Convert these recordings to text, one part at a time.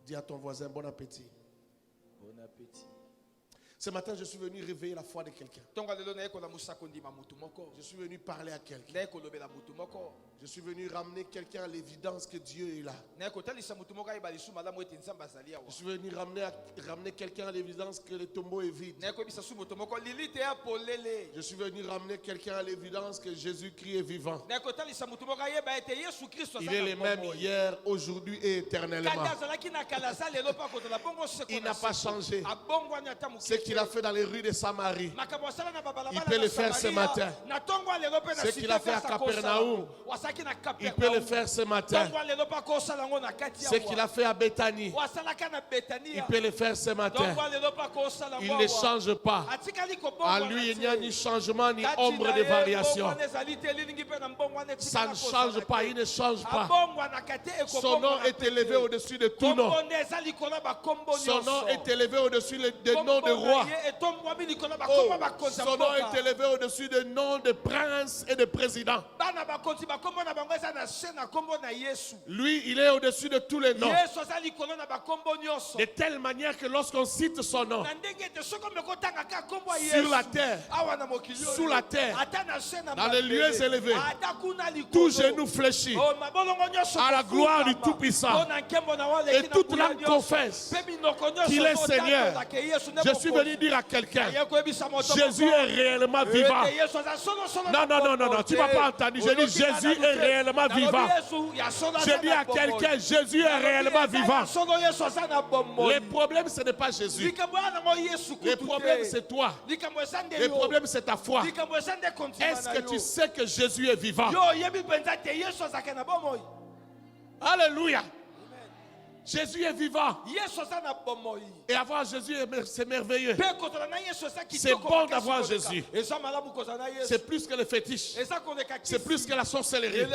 Dis à ton voisin bon appétit. Bon appétit. Ce matin, je suis venu réveiller la foi de quelqu'un. Je suis venu parler à quelqu'un. Je suis venu ramener quelqu'un à l'évidence que Dieu est là. Je suis venu ramener quelqu'un à l'évidence que le tombeau est vide. Je suis venu ramener quelqu'un à l'évidence que Jésus-Christ est vivant. Il est le même hier, aujourd'hui et éternellement. Il n'a pas changé. Ce qu'il a fait dans les rues de Samarie, il peut le faire ce matin. Ce qu'il a fait à Capernaum, il peut le faire ce matin. Ce qu'il a fait à Béthanie, il peut le faire ce matin. Il ne change pas. À lui, il n'y a ni changement ni ombre de variation. Ça ne change pas, il ne change pas. Son nom est élevé au-dessus de tout nom. Son nom est élevé au-dessus des noms de rois. Oh, son nom est élevé au-dessus des noms de princes et de présidents. Lui, il est au-dessus de tous les noms. De telle manière que lorsqu'on cite son nom, sur la terre, sous la terre, dans les lieux élevés, tout genou fléchit à la gloire du Tout-Puissant. Et toute langue confesse qu'il est Seigneur. Je suis venu dire à quelqu'un, Jésus est réellement vivant. Non, non, non, non, non, tu ne m'as pas entendu. Je dis Jésus est réellement vivant. Je dis à quelqu'un, Jésus est réellement vivant. Le problème, ce n'est pas Jésus. Le problème, c'est toi. Le problème, c'est ta foi. Est-ce que tu sais que Jésus est vivant? Alléluia. Jésus est vivant. Et avoir Jésus, c'est merveilleux. C'est bon d'avoir Jésus. C'est plus que le fétiche. C'est plus que la sorcellerie.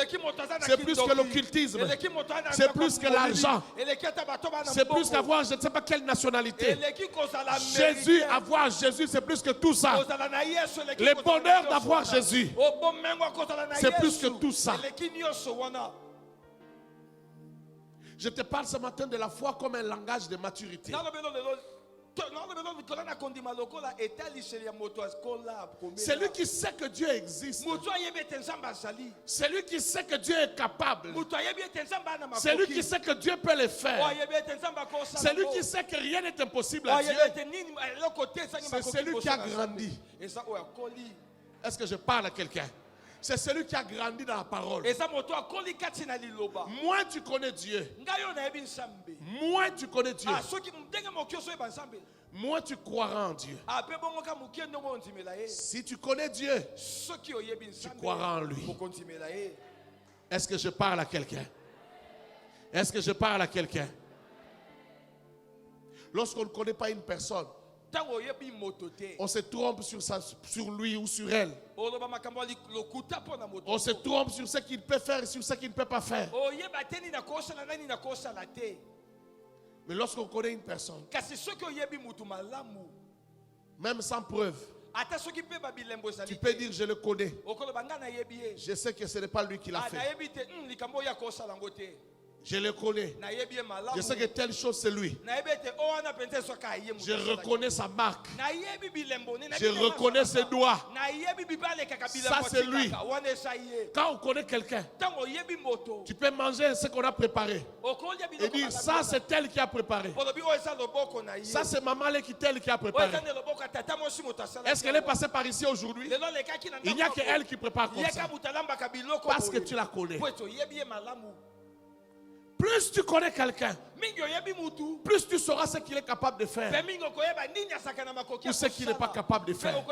C'est plus que l'occultisme. C'est plus que l'argent. C'est plus qu'avoir je ne sais pas quelle nationalité. Jésus, avoir Jésus, c'est plus que tout ça. Le bonheur d'avoir Jésus, c'est plus que tout ça. Je te parle ce matin de la foi comme un langage de maturité. Celui qui sait que Dieu existe, celui qui sait que Dieu est capable, celui qui sait que Dieu peut le faire, celui qui sait que rien n'est impossible à Dieu, c'est celui qui a grandi. Est-ce que je parle à quelqu'un? C'est celui qui a grandi dans la parole. Moins tu connais Dieu, moins tu connais Dieu, moins tu croiras en Dieu. Si tu connais Dieu, tu croiras en lui. Est-ce que je parle à quelqu'un? Est-ce que je parle à quelqu'un? Lorsqu'on ne connaît pas une personne, on se trompe sur lui ou sur elle. On se trompe sur ce qu'il peut faire et sur ce qu'il ne peut pas faire. Mais lorsqu'on connaît une personne, même sans preuve, tu peux dire je le connais. Je sais que ce n'est pas lui qui l'a fait. Je le connais. Je sais que telle chose c'est lui. Je reconnais sa marque. Je reconnais ses doigts. Ça c'est lui. Quand on connaît quelqu'un, tu peux manger ce qu'on a préparé et dire ça c'est elle qui a préparé. Ça c'est maman telle qui a préparé. Est-ce qu'elle est passée par ici aujourd'hui? Il n'y a qu'elle qui prépare comme ça. Parce que tu la connais. Plus tu connais quelqu'un, plus tu sauras ce qu'il est capable de faire ou ce qu'il n'est pas capable de faire.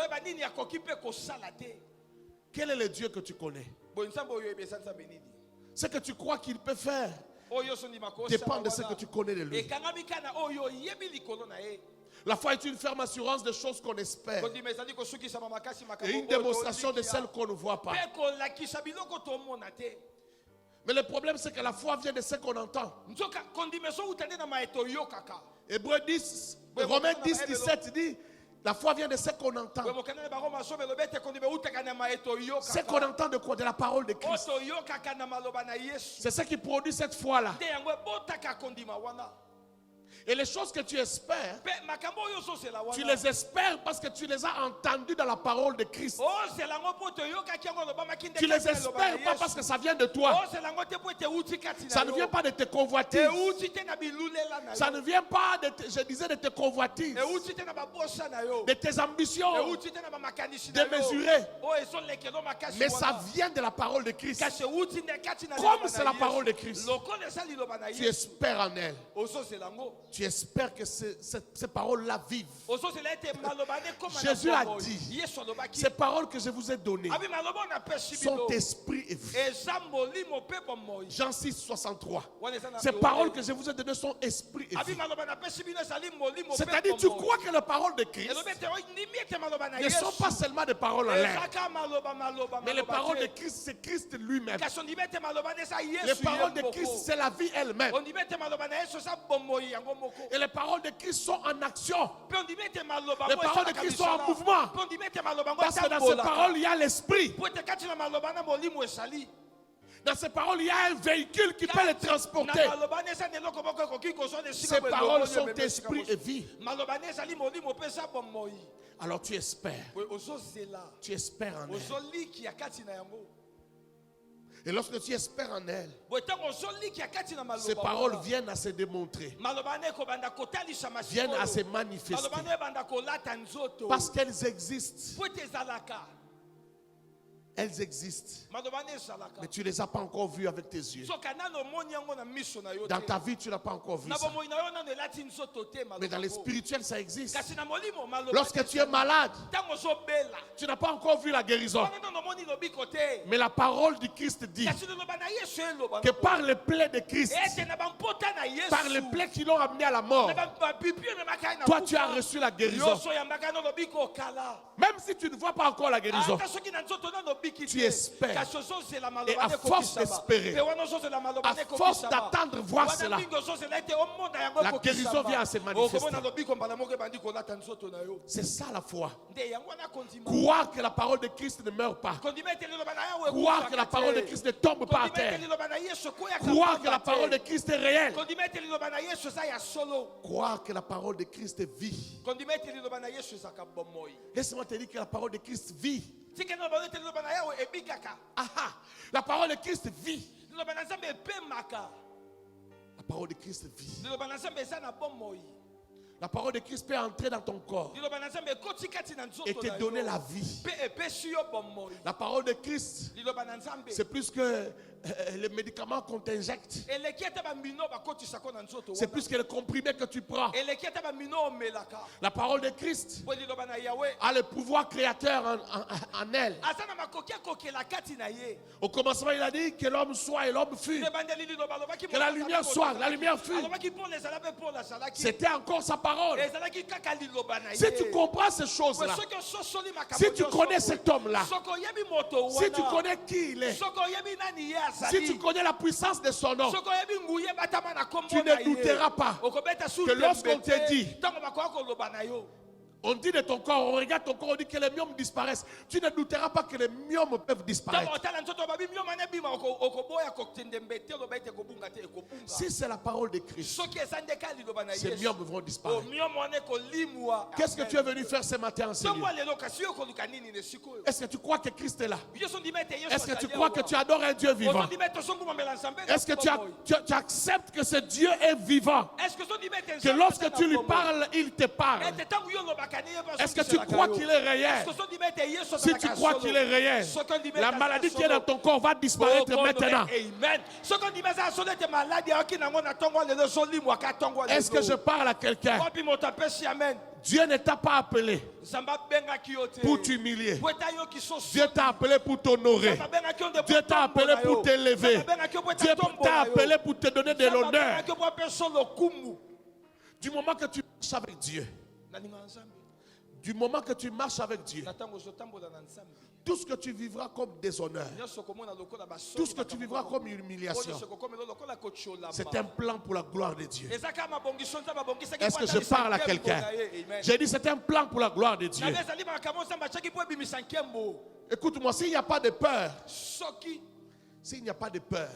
Quel est le Dieu que tu connais? Ce que tu crois qu'il peut faire dépend de ce que tu connais de lui. La foi est une ferme assurance des choses qu'on espère et une démonstration de celles qu'on ne voit pas. Mais le problème c'est que la foi vient de ce qu'on entend. Hébreux 10, Romains 10, 17 dit La foi vient de ce qu'on entend. Ce qu'on entend de quoi? De la parole de Christ. C'est ce qui produit cette foi-là. Et les choses que tu espères, tu les espères parce que tu les as entendues dans la parole de Christ. Tu les espères pas parce que ça vient de toi. Ça ne vient pas de tes convoitises. Ça ne vient pas de tes convoitises, de tes ambitions démesurées. Mais ça vient de la parole de Christ. Comme c'est la parole de Christ, tu espères en elle. Tu espères que ces paroles-là vivent. Jésus a dit, ces paroles que je vous ai données sont esprit et vie. Jean 6, 63. Ces paroles que je vous ai données sont esprit et vie. C'est-à-dire, tu crois que les paroles de Christ ne sont pas seulement des paroles en l'air, mais les paroles de Christ, c'est Christ lui-même. Les paroles de Christ, c'est la vie elle-même. Et les paroles de Christ sont en action. Les paroles de Christ sont en mouvement. Parce que dans ces paroles, il y a l'esprit. Dans ces paroles, il y a un véhicule qui peut les transporter. Ces paroles sont esprit et vie. Alors tu espères. Tu espères en elle. Et lorsque tu espères en elle, ces paroles viennent à se démontrer, viennent à se manifester, parce qu'elles existent. Elles existent, mais tu ne les as pas encore vues avec tes yeux. Dans ta vie, tu n'as pas encore vu ça. Mais dans les spirituels, ça existe. Lorsque tu es malade, tu n'as pas encore vu la guérison. Mais la parole du Christ dit que par les plaies de Christ, par les plaies qui l'ont amené à la mort, toi tu as reçu la guérison. Même si tu ne vois pas encore la guérison, tu espères. Et à force d'espérer, à force d'attendre voir cela, la guérison vient à se manifester. C'est ça la foi. Croire que la parole de Christ ne meurt pas. Croire que la parole de Christ ne tombe pas à terre. Croire que la parole de Christ est réelle. Croire que la parole de Christ vit. Laisse-moi te dire que la parole de Christ vit. Aha, la parole de Christ vit. La parole de Christ vit. La parole de Christ peut entrer dans ton corps et te donner la vie. La parole de Christ, c'est plus que les médicaments qu'on t'injecte. C'est plus que les comprimés que tu prends. La parole de Christ a le pouvoir créateur en elle. Au commencement, il a dit que l'homme soit et l'homme fut. Que la lumière soit, la lumière fut. C'était encore sa parole. Si tu comprends ces choses-là, si tu connais cet homme-là, si tu connais qui il est, si tu connais la puissance de son nom, tu ne douteras pas que lorsqu'on te dit, on dit de ton corps, on regarde ton corps, on dit que les myomes disparaissent. Tu ne douteras pas que les myomes peuvent disparaître. Si c'est la parole de Christ, ces myomes vont disparaître. Qu'est-ce que tu es venu faire ce matin, Seigneur? Est-ce que tu crois que Christ est là? Est-ce que tu crois que tu adores un Dieu vivant? Est-ce que tu acceptes que ce Dieu est vivant? Que lorsque tu lui parles, il te parle? Est-ce que tu crois qu'il est réel? Si tu crois qu'il est réel, la maladie qui est dans ton corps va disparaître maintenant. Est-ce que je parle à quelqu'un? Dieu ne t'a pas appelé pour t'humilier. Dieu t'a appelé pour t'honorer. Dieu t'a appelé pour t'élever. Dieu t'a appelé pour te donner de l'honneur. Du moment que tu marches avec Dieu, Du moment que tu marches avec Dieu, tout ce que tu vivras comme déshonneur, tout ce que tu vivras comme humiliation, c'est un plan pour la gloire de Dieu. Est-ce que je parle à quelqu'un? J'ai dit c'est un plan pour la gloire de Dieu. Écoute-moi, s'il n'y a pas de peur, s'il n'y a pas de peur,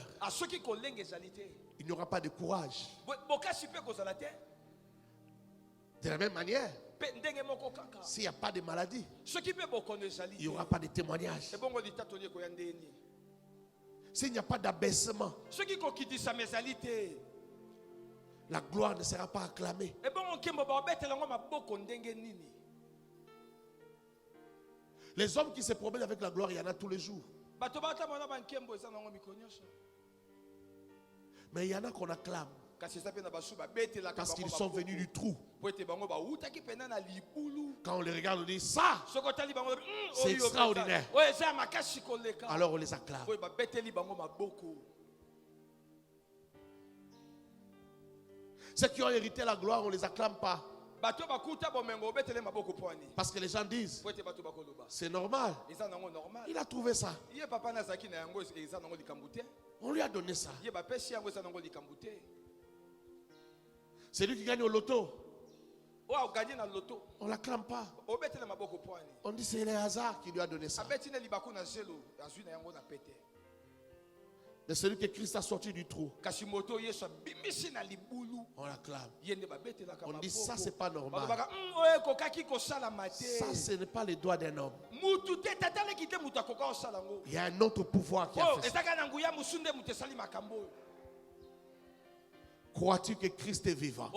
il n'y aura pas de courage. De la même manière, s'il n'y a pas de maladie, il n'y aura pas de témoignage. S'il n'y a pas d'abaissement, la gloire ne sera pas acclamée. Les hommes qui se promènent avec la gloire, il y en a tous les jours. Mais il y en a qu'on acclame parce qu'ils sont venus du trou. Quand on les regarde, on dit ça, c'est extraordinaire. Alors on les acclame. Ceux qui ont hérité la gloire, on ne les acclame pas. Parce que les gens disent, c'est normal. Il a trouvé ça. On lui a donné ça. C'est lui qui gagne au loto. On ne l'acclame pas. On dit c'est le hasard qui lui a donné ça. De celui que Christ a sorti du trou, on l'acclame. On dit ça c'est pas normal. Ça ce n'est pas les doigts d'un homme. Il y a un autre pouvoir qui a fait ça. Crois-tu que Christ est vivant?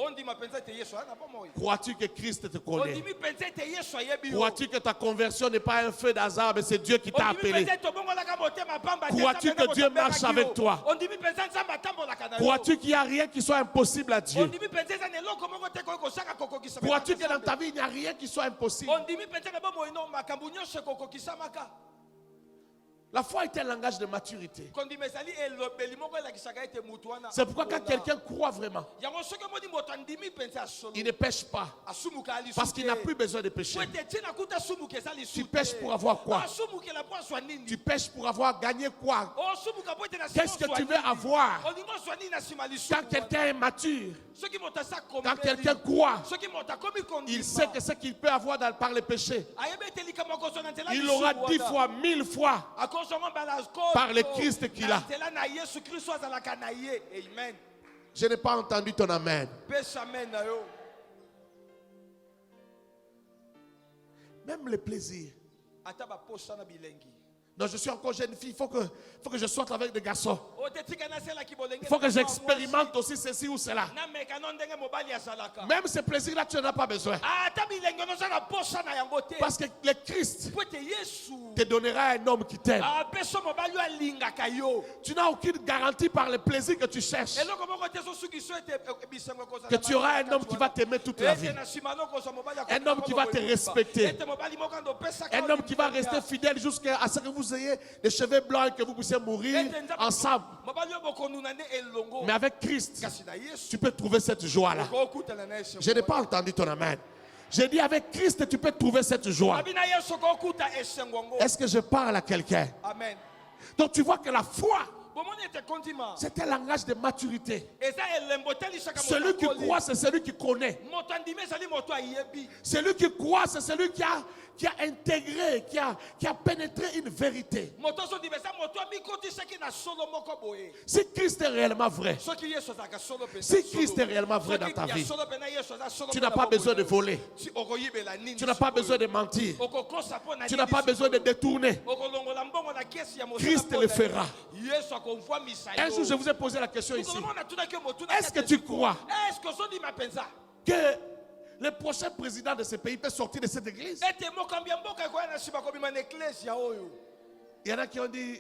Crois-tu que Christ te connaît? Crois-tu que ta conversion n'est pas un fait d'hasard, mais c'est Dieu qui t'a appelé? Crois-tu que Dieu marche avec toi? Crois-tu qu'il n'y a rien qui soit impossible à Dieu? Crois-tu que dans ta vie il n'y a rien qui soit impossible? La foi est un langage de maturité. C'est pourquoi quand quelqu'un croit vraiment, il ne pêche pas. Parce qu'il n'a plus besoin de pécher. Tu pêches pour avoir quoi? Tu pêches pour avoir gagné quoi? Qu'est-ce que tu veux avoir? Quand quelqu'un est mature, quand quelqu'un croit, il sait que ce qu'il peut avoir par le péché, il aura 10 fois, 1000 fois par le Christ qu'il a. Je n'ai pas entendu ton amen. Même le plaisir. Non, je suis encore jeune fille, il faut que je sorte avec des garçons. Il faut que j'expérimente aussi ceci ou cela. Même ce plaisir-là, tu n'en as pas besoin. Parce que le Christ te donnera un homme qui t'aime. Tu n'as aucune garantie par le plaisir que tu cherches que tu auras un homme qui va t'aimer toute la vie. Un homme qui va te respecter. Un homme qui va rester fidèle jusqu'à ce que vous ayez des cheveux blancs et que vous puissiez mourir ensemble. Mais avec Christ, tu peux trouver cette joie-là. Je n'ai pas entendu ton amen. J'ai dit avec Christ, tu peux trouver cette joie. Est-ce que je parle à quelqu'un? Donc tu vois que la foi, c'est un langage de maturité. Celui qui croit, c'est celui qui connaît. Celui qui croit, c'est celui qui a intégré, qui a pénétré une vérité. Si Christ est réellement vrai, si Christ est réellement vrai dans ta vie, tu n'as pas besoin de voler, tu n'as pas besoin de mentir, tu n'as pas besoin de détourner. Christ le fera. Un jour je vous ai posé la question ici. Est-ce que tu crois que le prochain président de ce pays peut sortir de cette église? Il y en a qui ont dit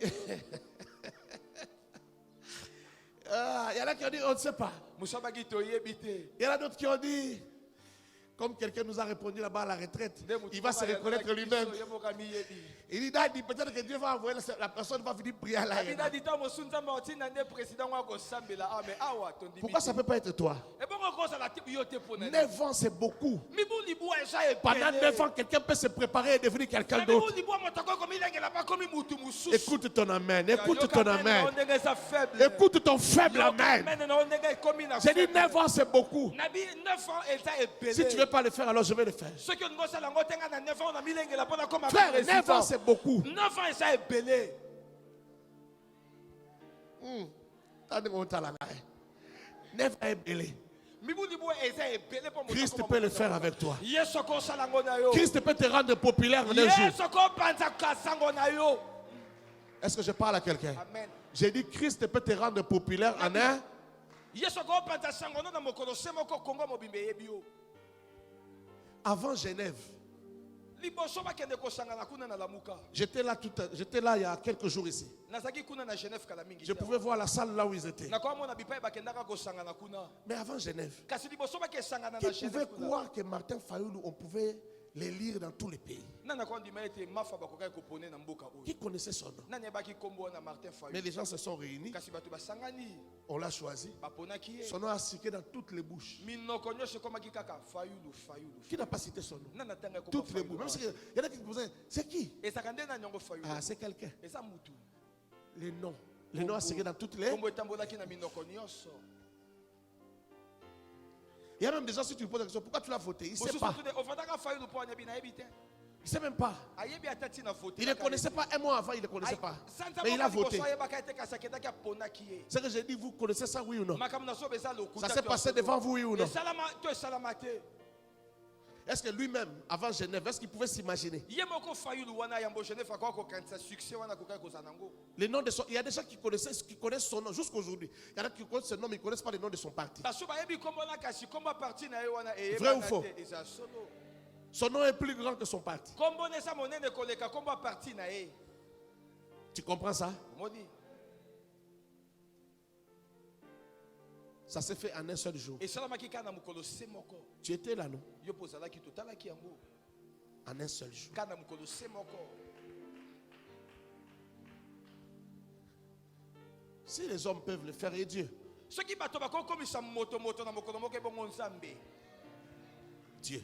il y en a qui ont dit on ne sait pas. Il y en a d'autres qui ont dit Comme quelqu'un nous a répondu là-bas à la retraite, il va se reconnaître lui-même. Il dit, peut-être que Dieu va envoyer la personne va venir prier à la haine. Pourquoi ça ne peut pas être toi? 9 ans, c'est beaucoup. Pendant 9 ans, quelqu'un peut se préparer et devenir quelqu'un d'autre. Écoute ton amen. Écoute ton amen. Écoute ton faible amen. J'ai dit 9 ans, c'est beaucoup. Si tu ne veux pas le faire, alors je vais le faire. Frère, 9 ans, c'est beaucoup. 9 ans, ça est belé. Christ peut le faire avec toi. Christ peut te rendre populaire en un jour. Est-ce que je parle à quelqu'un? J'ai dit Christ peut te rendre populaire en un. Avant Genève, j'étais là il y a quelques jours ici. Je pouvais voir la salle là où ils étaient. Mais avant Genève, qui pouvait croire que Martin Fayoulou, on pouvait les lire dans tous les pays? Qui connaissait son nom? Mais les gens se sont réunis. On l'a choisi. Son nom a circulé dans toutes les bouches. Qui n'a pas cité son nom? Toutes les bouches. Même s'il y en a qui disaient, c'est qui? Ah, c'est quelqu'un. Les noms. Les noms a circulé dans toutes les. Il y a même des gens, si tu lui poses la question, pourquoi tu l'as voté? Il ne sait pas. Il ne sait même pas. Il ne connaissait pas un mois avant, il ne connaissait pas. Mais il a voté. C'est que j'ai dit, vous connaissez ça, oui ou non? Ça s'est passé devant vous, oui ou non? Est-ce que lui-même, avant Genève, est-ce qu'il pouvait s'imaginer? Le nom de son, il y a des gens qui connaissent son nom jusqu'aujourd'hui. Il y en a qui connaissent son nom, mais ils ne connaissent pas le nom de son parti. Vrai ou faux? Son nom est plus grand que son parti. Tu comprends ça? Ça s'est fait en un seul jour. Tu étais là, non? En un seul jour. Si les hommes peuvent le faire, et Dieu. Dieu.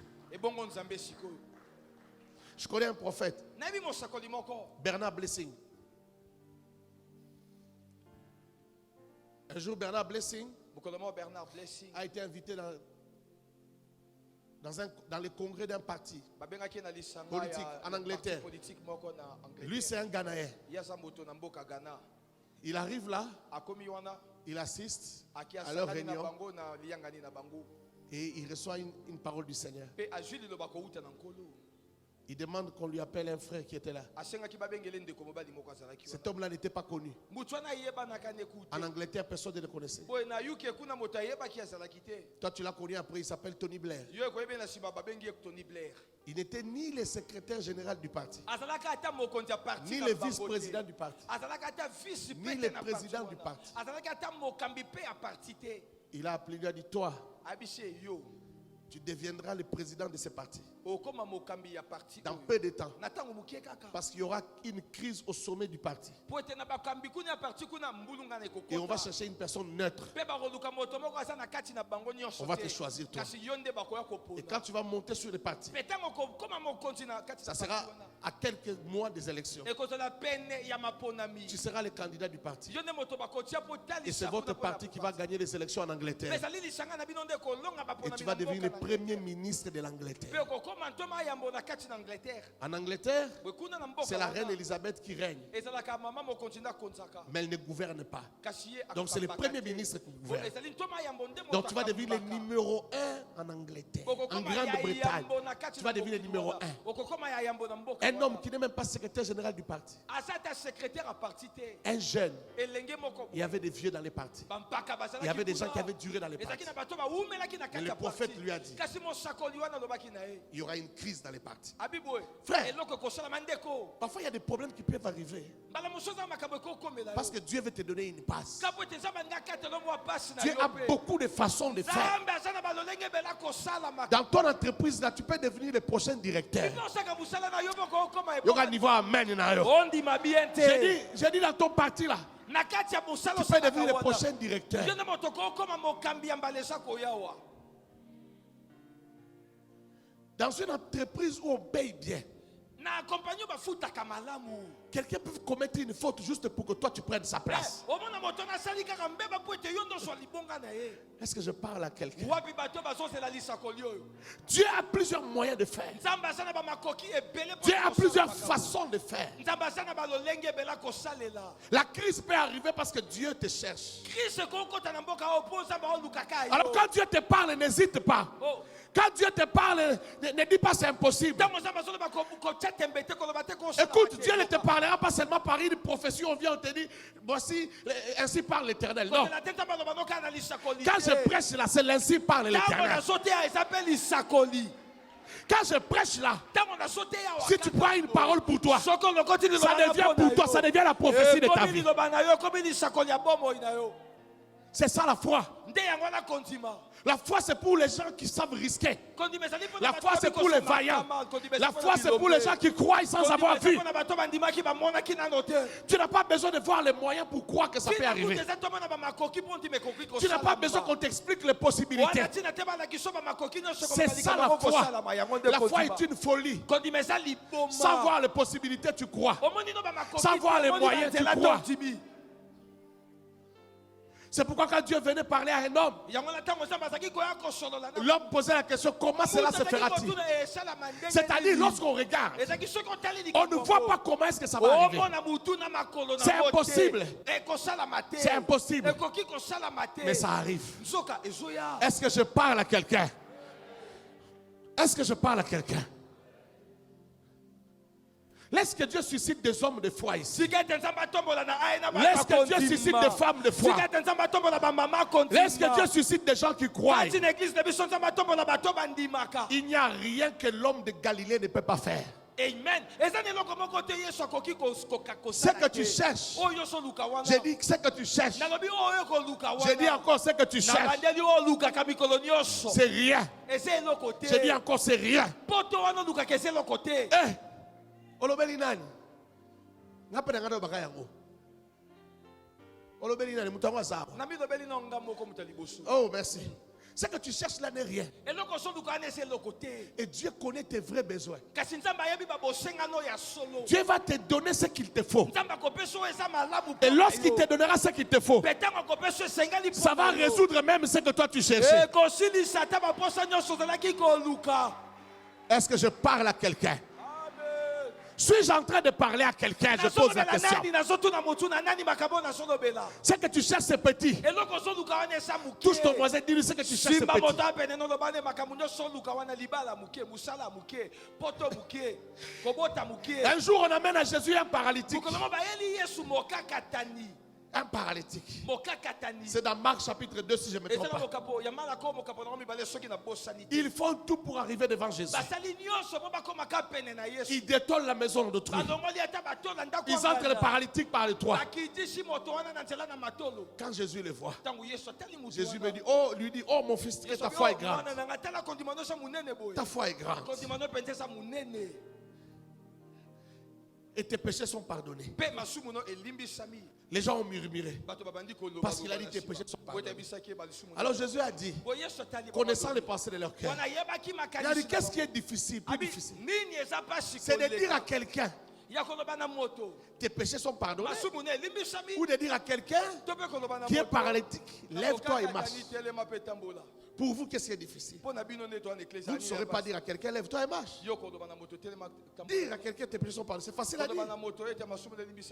Je connais un prophète, Bernard Blessing. Un jour, Bernard Blessing a été invité dans les congrès d'un parti politique en Angleterre. Lui, c'est un Ghanéen. Il arrive là, il assiste à leur réunion et il reçoit une parole du Seigneur. Il demande qu'on lui appelle un frère qui était là. Cet homme-là n'était pas connu. En Angleterre, personne ne le connaissait. Toi, tu l'as connu après, il s'appelle Tony Blair. Il n'était ni le secrétaire général du parti, ni le vice-président du parti, ni le président du parti. Il a appelé, lui a dit, toi, tu deviendras le président de ce parti dans peu de temps, parce qu'il y aura une crise au sommet du parti et on va chercher une personne neutre. On va te choisir toi, et quand tu vas monter sur le parti, ça sera à quelques mois des élections, tu seras le candidat du parti et c'est votre parti qui va gagner les élections en Angleterre et tu vas devenir le premier ministre de l'Angleterre. En Angleterre, c'est la reine Elisabeth qui règne, mais elle ne gouverne pas. Donc c'est le premier ministre qui gouverne. Donc tu vas devenir le numéro 1 en Angleterre, en Grande-Bretagne. Tu vas devenir le numéro 1. Un homme qui n'est même pas secrétaire général du parti. Un jeune. Il y avait des vieux dans les partis. Il y avait des gens qui avaient duré dans les partis. Mais le prophète lui a dit, dit, il y aura une crise dans les partis. Frère, parfois il y a des problèmes qui peuvent arriver. Parce que Dieu veut te donner une passe. Dieu a beaucoup de façons de faire. Dans ton entreprise, là, tu peux devenir le prochain directeur. Il y aura un niveau amen. J'ai dit dans ton parti là, tu peux devenir le prochain directeur. Dans une entreprise où on paye bien, quelqu'un peut commettre une faute juste pour que toi tu prennes sa place. Est-ce que je parle à quelqu'un? Dieu a plusieurs moyens de faire. Dieu a plusieurs façons de faire. La crise peut arriver parce que Dieu te cherche. Alors quand Dieu te parle, n'hésite pas. Quand Dieu te parle, ne dis pas c'est impossible. Écoute, Dieu ne te parlera pas seulement par une prophétie. On vient, on te dit, voici, ainsi parle l'Éternel. Non. Quand je prêche là, c'est l'ainsi parle l'Éternel. Quand je prêche là, si tu prends une parole pour toi, ça devient pour toi, ça devient la prophétie de ta vie. C'est ça la foi. La foi c'est pour les gens qui savent risquer. La foi c'est pour les vaillants. La foi c'est pour les gens qui croient sans avoir vu. Tu n'as pas besoin de voir les moyens pour croire que ça peut arriver. Tu n'as pas besoin qu'on t'explique les possibilités. C'est ça la foi. La foi est une folie. Sans voir les possibilités, tu crois. Sans voir les moyens, tu crois. C'est pourquoi quand Dieu venait parler à un homme, l'homme posait la question, comment cela se fera-t-il? C'est-à-dire, lorsqu'on regarde, on ne voit pas comment est-ce que ça va arriver. C'est impossible. C'est impossible. Mais ça arrive. Est-ce que je parle à quelqu'un? Est-ce que je parle à quelqu'un? Laisse que Dieu suscite des hommes de foi ici. Laisse que Dieu suscite des femmes de foi. Laisse que Dieu suscite des gens qui croient. Il n'y a rien que l'homme de Galilée ne peut pas faire. Amen. Ce que tu cherches, j'ai dit ce que tu cherches. J'ai dit encore ce que tu cherches. C'est rien. J'ai dit encore c'est rien. Olobeli nani? Ngapena ngado bakaya ngo. Olobeli nani mutawa sawa. Oh merci. Ce que tu cherches là n'est rien. Et Dieu connaît tes vrais besoins. Dieu va te donner ce qu'il te faut. Et lorsqu'il te donnera ce qu'il te faut, ça va résoudre même ce que toi tu cherchais. Est-ce que je parle à quelqu'un? Suis-je en train de parler à quelqu'un? Je pose la question. Ce que tu cherches c'est petit. Touche ton voisin, dis-lui ce que tu cherches c'est petit. Un jour on amène à Jésus un paralytique. Un paralytique. C'est dans Marc chapitre 2 si je ne me trompe pas. Ils font tout pour arriver devant Jésus. Ils détonnent la maison d'autrui. Ils entrent le paralytique par le toit. Quand Jésus les voit, Jésus me dit, lui dit, oh mon fils, ta foi est grande. Ta foi est grande. Et tes péchés sont pardonnés. Les gens ont murmuré parce qu'il a dit tes péchés sont pardonnés. Alors Jésus a dit, connaissant les pensées de leur cœur, il a dit qu'est-ce qui est difficile, plus difficile? C'est de dire à quelqu'un tes péchés sont pardonnés, ou de dire à quelqu'un qui est paralytique, lève-toi et marche. Pour vous, qu'est-ce qui est difficile? Vous ne saurez pas dire à quelqu'un, lève-toi et marche. Dire à quelqu'un, tes péchés sont pardonnés, c'est facile à dire.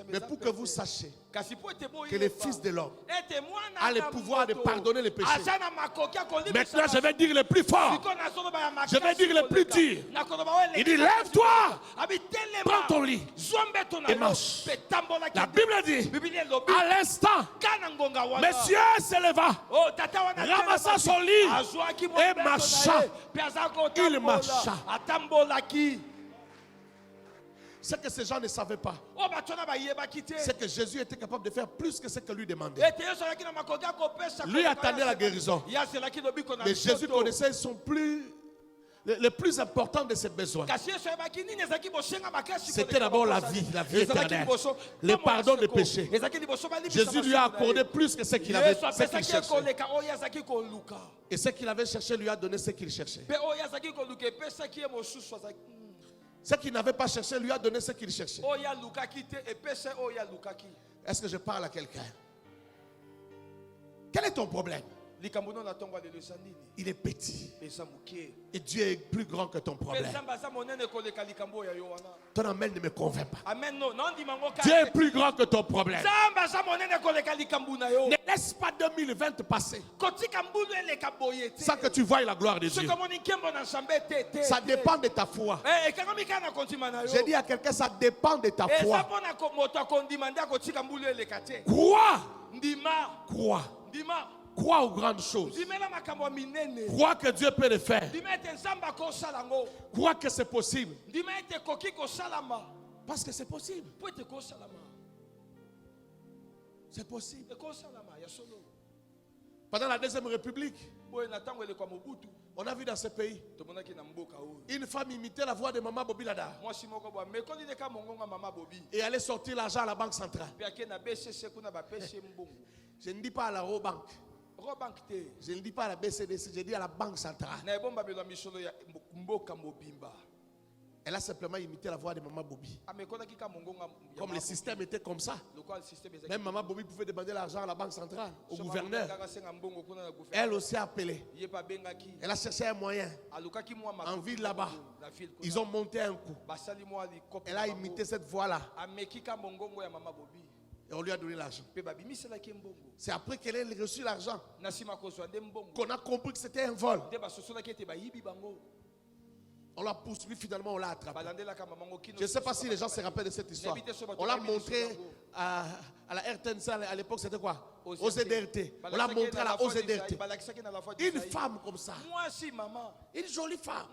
Mais pour que vous sachiez que le Fils de l'homme a le pouvoir de pardonner les péchés. Maintenant, je vais dire le plus fort. Je vais dire le plus dur. Il dit, lève-toi, prends ton lit et marche. La Bible dit, à l'instant, monsieur s'éleva, ramassa son lit Et marcha. Il marcha. Ce que ces gens ne savaient pas, c'est que Jésus était capable de faire plus que ce que lui demandait. Lui attendait la guérison. Mais Jésus connaissait le plus important de ses besoins. C'était d'abord la vie éternelle, le pardon des péchés. Jésus lui a accordé plus que ce qu'il avait, ce qu'il cherchait. Et ce qu'il avait cherché lui a donné ce qu'il cherchait. Ce qu'il n'avait pas cherché lui a donné ce qu'il cherchait. Est-ce que je parle à quelqu'un? Quel est ton problème? Il est petit. Et Dieu est plus grand que ton problème. Ton amen ne me convainc pas. Dieu est plus grand que ton problème. Ne laisse pas 2020 passer sans que tu voies la gloire de Dieu. Ça dépend de ta foi. J'ai dit à quelqu'un, ça dépend de ta foi. Crois. Crois aux grandes choses. Crois que Dieu peut le faire. Crois que c'est possible. Parce que c'est possible. C'est possible. Pendant la Deuxième République, on a vu dans ce pays une femme imiter la voix de Maman Bobi Ladar et aller sortir l'argent à la banque centrale. Je ne dis pas à la Robank. Je ne dis pas à la BCDC, je dis à la banque centrale. Elle a simplement imité la voix de Maman Bobi. Comme le système était comme ça. Même Maman Bobi pouvait demander l'argent à la banque centrale, au gouverneur. Elle aussi a appelé. Elle a cherché un moyen. En ville là-bas, ils ont monté un coup. Elle a imité cette voix-là. Et on lui a donné l'argent. C'est après qu'elle ait reçu l'argent qu'on a compris que c'était un vol. On l'a poursuivi, finalement on l'a attrapé. Je ne sais pas si les gens se rappellent de cette histoire. On l'a montré à la RTNC à l'époque, c'était quoi? Aux ZRT. On l'a montré à la OZRT. Une femme comme ça. Une jolie femme.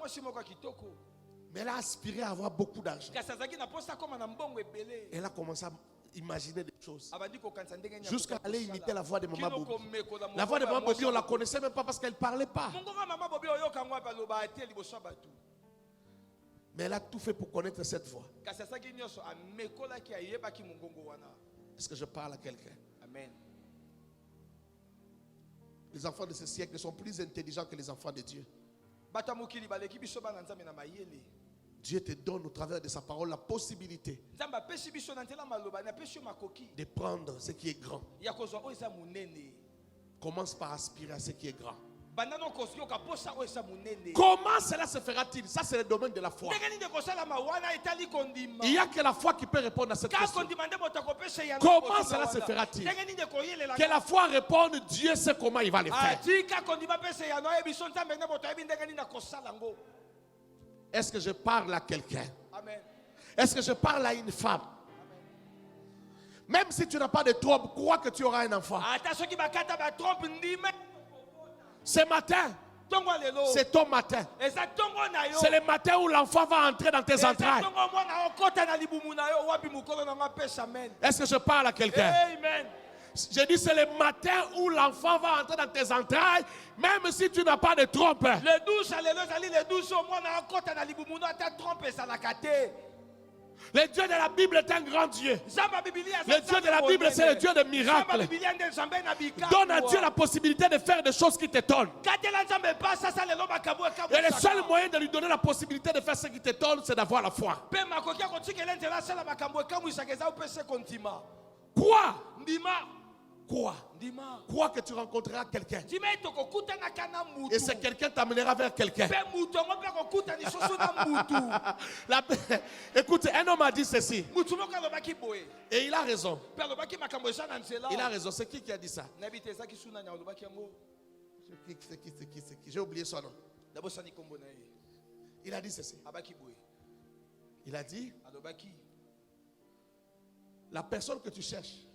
Mais elle a aspiré à avoir beaucoup d'argent. Elle a commencé à imaginer des choses jusqu'à aller imiter la voix de Maman Bobi. La voix de Maman Bobi, on ne la connaissait même pas parce qu'elle ne parlait pas. Mais elle a tout fait pour connaître cette voix. Est-ce que je parle à quelqu'un? Amen. Les enfants de ce siècle sont plus intelligents que les enfants de Dieu. Dieu te donne au travers de sa parole la possibilité de prendre ce qui est grand. Commence par aspirer à ce qui est grand. Comment cela se fera-t-il? Ça, c'est le domaine de la foi. Il n'y a que la foi qui peut répondre à cette question. Comment cela se fera-t-il? Que la foi réponde, Dieu sait comment il va le faire. Est-ce que je parle à quelqu'un? Est-ce que je parle à une femme? Même si tu n'as pas de trompe, crois que tu auras un enfant. Ce matin, c'est ton matin. C'est le matin où l'enfant va entrer dans tes entrailles. Est-ce que je parle à quelqu'un? J'ai dit c'est le matin où l'enfant va entrer dans tes entrailles, même si tu n'as pas de trompe. Le Dieu de la Bible est un grand Dieu. Le Dieu de la Bible, c'est le Dieu de miracles. Donne à Dieu la possibilité de faire des choses qui t'étonnent. Et le seul moyen de lui donner la possibilité de faire ce qui t'étonne, c'est d'avoir la foi. Crois que tu rencontreras quelqu'un. Et ce quelqu'un t'amènera vers quelqu'un. Écoute, un homme a dit ceci. Et il a raison. Il a raison. C'est qui a dit ça? C'est qui? J'ai oublié son nom. Il a dit ceci. Il a dit, la personne que tu cherches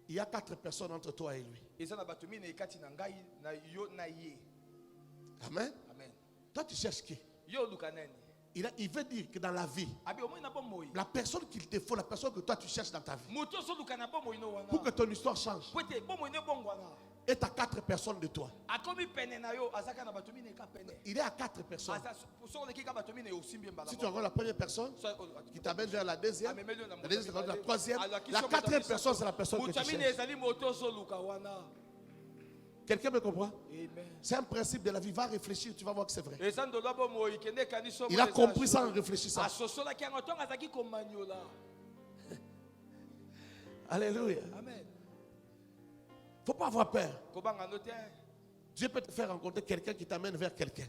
Il y a 4 personnes entre toi et lui. Amen. Toi, tu cherches qui? Il veut dire que dans la vie, la personne qu'il te faut, la personne que toi tu cherches dans ta vie, pour que ton histoire change, et à 4 personnes de toi. Il est à 4 personnes. Si tu regardes la première personne, qui t'amène vers la deuxième, la deuxième, la troisième, la quatrième personne, c'est la personne que tu cherches. Quelqu'un me comprend? C'est un principe de la vie. Va réfléchir, tu vas voir que c'est vrai. Il a compris ça en réfléchissant. Alléluia. Amen. Il ne faut pas avoir peur. Dieu peut te faire rencontrer quelqu'un qui t'amène vers quelqu'un.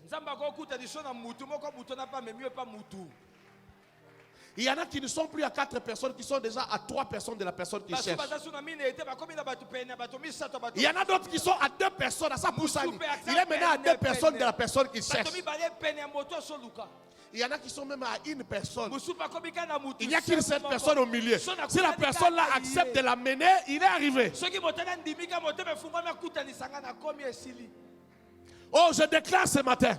Il y en a qui ne sont plus à 4 personnes, qui sont déjà à 3 personnes de la personne qui cherche. Il y en a d'autres qui sont à 2 personnes, à sa poussani. Il est maintenant à 2 personnes de la personne qui cherche. Il y en a qui sont même à 1 personne. Il n'y a qu'une seule personne au milieu. Si la personne là accepte de l'amener, il est arrivé. Oh, je déclare ce matin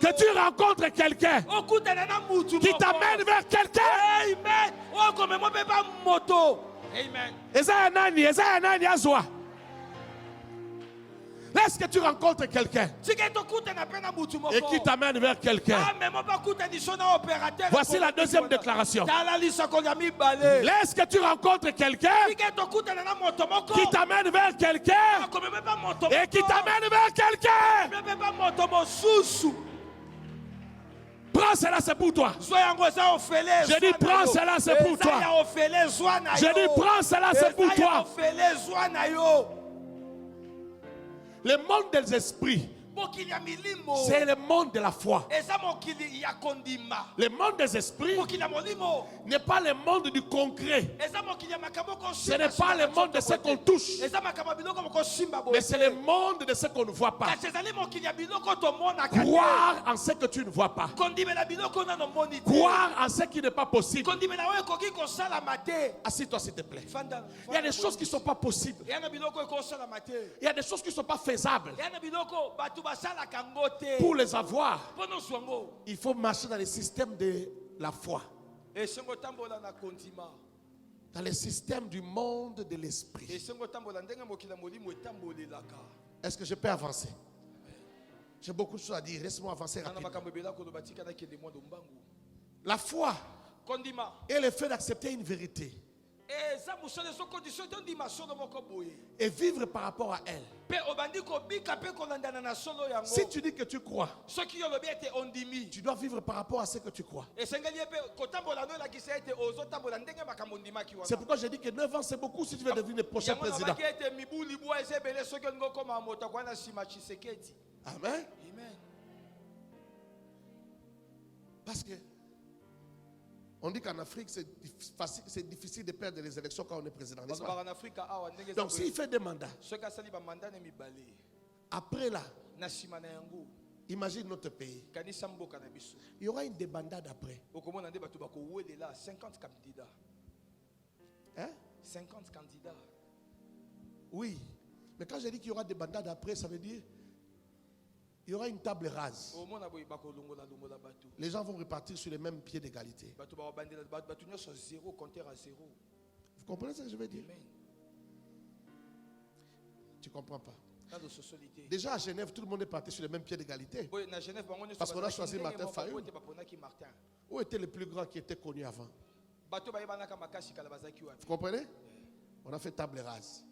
que tu rencontres quelqu'un qui t'amène vers quelqu'un. Amen. Laisse que tu rencontres quelqu'un et qui t'amène vers quelqu'un. Voici la deuxième déclaration. Laisse que tu rencontres quelqu'un qui t'amène vers quelqu'un et qui t'amène vers quelqu'un. Prends cela, c'est pour toi. Je dis prends cela, c'est pour toi. Je dis prends cela, c'est pour toi. Le monde des esprits, c'est le monde de la foi. Le monde des esprits n'est pas le monde du concret. Ce n'est pas le monde de ce qu'on touche, mais c'est le monde de ce qu'on ne voit pas. Croire en ce que tu ne vois pas. Croire en ce qui n'est pas possible. Assieds-toi s'il te plaît. Il y a des choses qui ne sont pas possibles. Il y a des choses qui ne sont pas faisables. Pour les avoir, il faut marcher dans le système de la foi, dans le système du monde de l'esprit. Est-ce que je peux avancer? J'ai beaucoup de choses à dire. Laisse-moi avancer rapidement. La foi est le fait d'accepter une vérité et vivre par rapport à elle. Si tu dis que tu crois, tu dois vivre par rapport à ce que tu crois. C'est pourquoi j'ai dit que 9 ans c'est beaucoup si tu veux devenir le prochain président. Amen. Parce que on dit qu'en Afrique, c'est difficile de perdre les élections quand on est président. Donc s'il fait des mandats, après là, imagine notre pays. Il y aura une débandade après. 50 candidats. Hein? 50 candidats. Oui. Mais quand je dis qu'il y aura des bandades après, ça veut dire il y aura une table rase. Les gens vont repartir sur les mêmes pieds d'égalité. Vous comprenez ce que je veux dire? Tu ne comprends pas? Déjà à Genève, tout le monde est parti sur les mêmes pieds d'égalité. Parce qu'on a choisi Martin Fayou. Où était le plus grand qui était connu avant? Vous comprenez? On a fait table rase.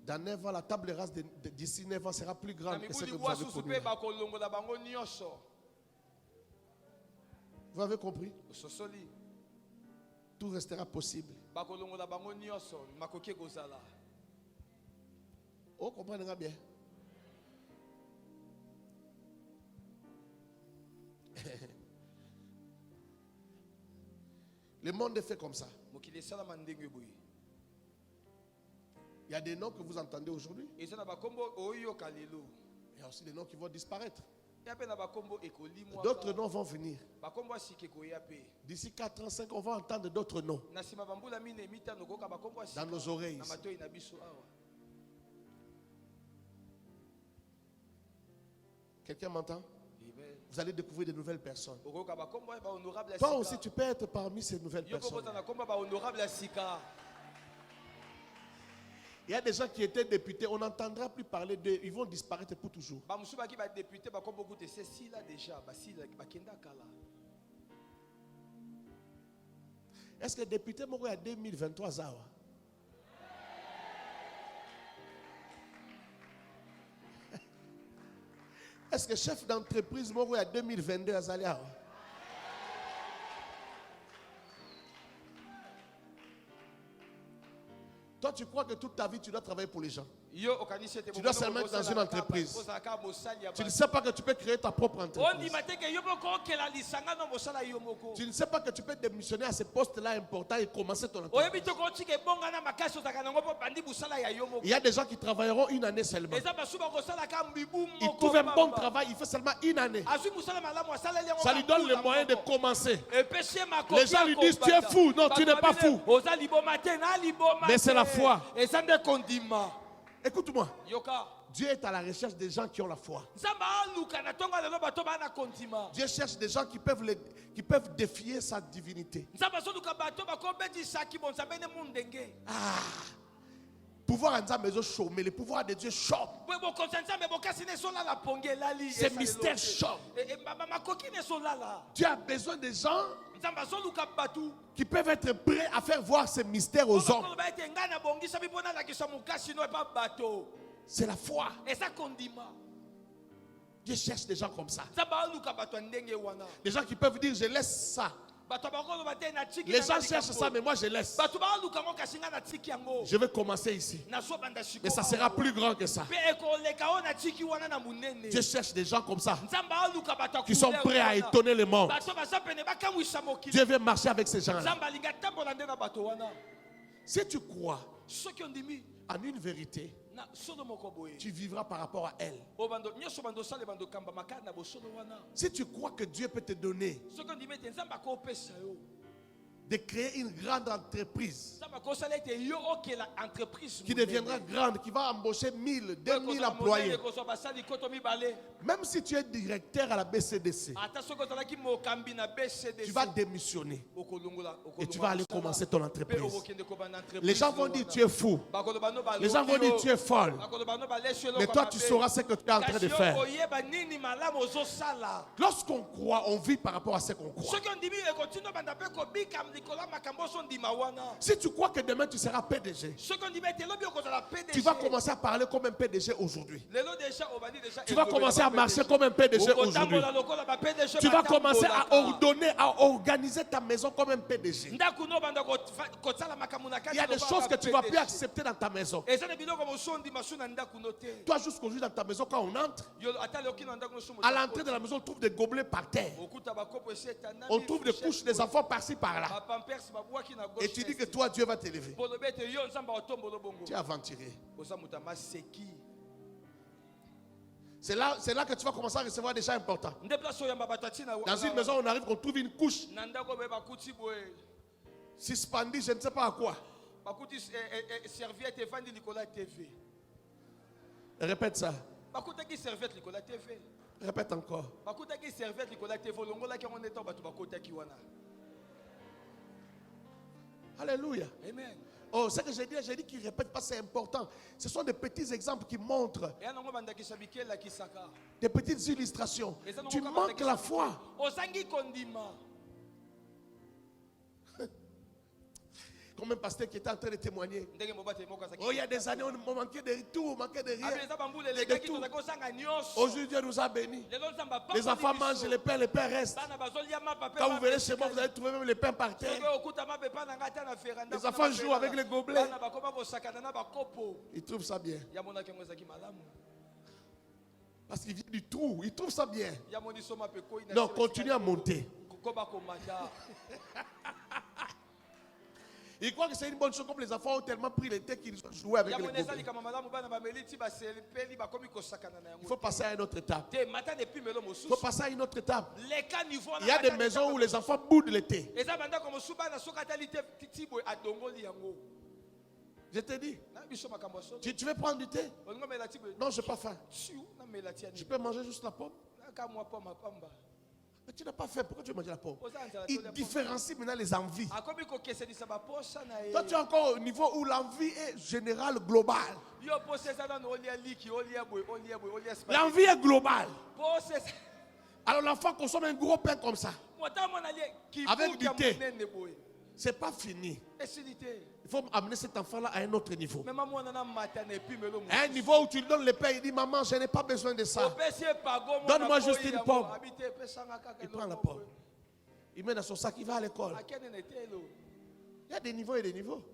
Dans 9 ans, la table rase d'ici 9 ans sera plus grande que ce que vous avez connu. Vous avez compris? Tout restera possible. Oh, comprenez bien. Le monde est fait comme ça. Il y a des noms que vous entendez aujourd'hui. Il y a aussi des noms qui vont disparaître. D'autres noms vont venir. D'ici 4 ans, 5 ans, on va entendre d'autres noms dans nos oreilles. Quelqu'un m'entend? Vous allez découvrir de nouvelles personnes. Toi aussi, tu peux être parmi ces nouvelles personnes. Il y a des gens qui étaient députés, on n'entendra plus parler d'eux, ils vont disparaître pour toujours. Est-ce que les députés mourront à 2023 ans? Est-ce que chef d'entreprise mourront à 2022 ans? Toi, tu crois que toute ta vie, tu dois travailler pour les gens. Tu dois seulement être dans une entreprise. Tu ne sais pas que tu peux créer ta propre entreprise. Tu ne sais pas que tu peux démissionner à ce poste-là important et commencer ton entreprise. Il y a des gens qui travailleront une année seulement. Ils trouvent un bon travail, il fait seulement une année. Ça lui donne le moyen de commencer. Les gens lui disent, tu es fou. Non, tu n'es pas fou. Mais c'est la foi. Écoute-moi. Dieu est à la recherche des gens qui ont la foi. Dieu cherche des gens qui peuvent défier sa divinité. Pouvoir en maison chaud, mais le pouvoir de Dieu chaud. Ces mystères chauds. Dieu a besoin des gens qui peuvent être prêts à faire voir ces mystères aux hommes. C'est la foi. Dieu cherche des gens comme ça. Des gens qui peuvent dire, je laisse ça. Les gens cherchent ça, mais moi je laisse. Je vais commencer ici. Mais ça sera plus grand que ça. Dieu cherche des gens comme ça, qui sont prêts à étonner le monde. Dieu veut marcher avec ces gens-là. Si tu crois en une vérité, tu vivras par rapport à elle. Si tu crois que Dieu peut te donner de créer une grande entreprise qui deviendra grande, qui va embaucher 1000, 2000 employés. Même si tu es directeur à la BCDC, tu vas démissionner et tu vas aller commencer ton entreprise. Les gens vont dire tu es fou. Les gens vont dire tu es folle. Mais toi tu sauras ce que tu es en train de faire. Lorsqu'on croit, on vit par rapport à ce qu'on croit. Si tu crois que demain tu seras PDG, tu vas commencer à parler comme un PDG aujourd'hui. Tu vas commencer à marcher comme un PDG aujourd'hui. Tu vas commencer à ordonner, à organiser ta maison comme un PDG. Il y a des choses que tu ne vas plus accepter dans ta maison. Toi, jusqu'aujourd'hui dans ta maison, quand on entre, à l'entrée de la maison, on trouve des gobelets par terre. On trouve des couches des enfants par-ci par-là. Et tu dis que toi, Dieu va t'élever. Tu es aventuré. C'est là que tu vas commencer à recevoir des gens importants. Dans une maison, on arrive, on trouve une couche suspendue, je ne sais pas à quoi. Répète ça. Répète encore. Alléluia. Amen. Oh, ce que j'ai dit qu'il ne répète pas, c'est important. Ce sont des petits exemples qui montrent, des petites illustrations. Tu manques la foi. Comme un pasteur qui était en train de témoigner. Oh, il y a des années, on manquait de tout, on manquait de rien. Aujourd'hui, Dieu nous a bénis. Les enfants mangent le pain reste. Quand vous venez chez moi, vous allez trouver même le pain par terre. Les enfants jouent avec les gobelets. Ils trouvent ça bien. Parce qu'ils viennent du trou, ils trouvent ça bien. Non, continue à monter. Ils croient que c'est une bonne chose, comme les enfants ont tellement pris les thés qu'ils jouent avec les poupées. Il faut passer à une autre étape. Il faut passer à une autre étape. Il y a des maisons où les enfants boudent le thé. Je te dis, tu veux prendre du thé? Non, je n'ai pas faim. Je peux manger juste la pomme. Mais tu n'as pas faim, pourquoi tu veux manger la pomme? Il différencie maintenant les envies. Toi, tu es encore au niveau où l'envie est générale, globale. L'envie est globale. Alors l'enfant consomme un gros pain comme ça, avec du thé. Ce n'est pas fini. Il faut amener cet enfant-là à un autre niveau. À un niveau où tu lui donnes le pain, il dit, maman, je n'ai pas besoin de ça. Donne-moi juste une pomme. Il prend la pomme. Il met dans son sac, il va à l'école. Il y a des niveaux et des niveaux.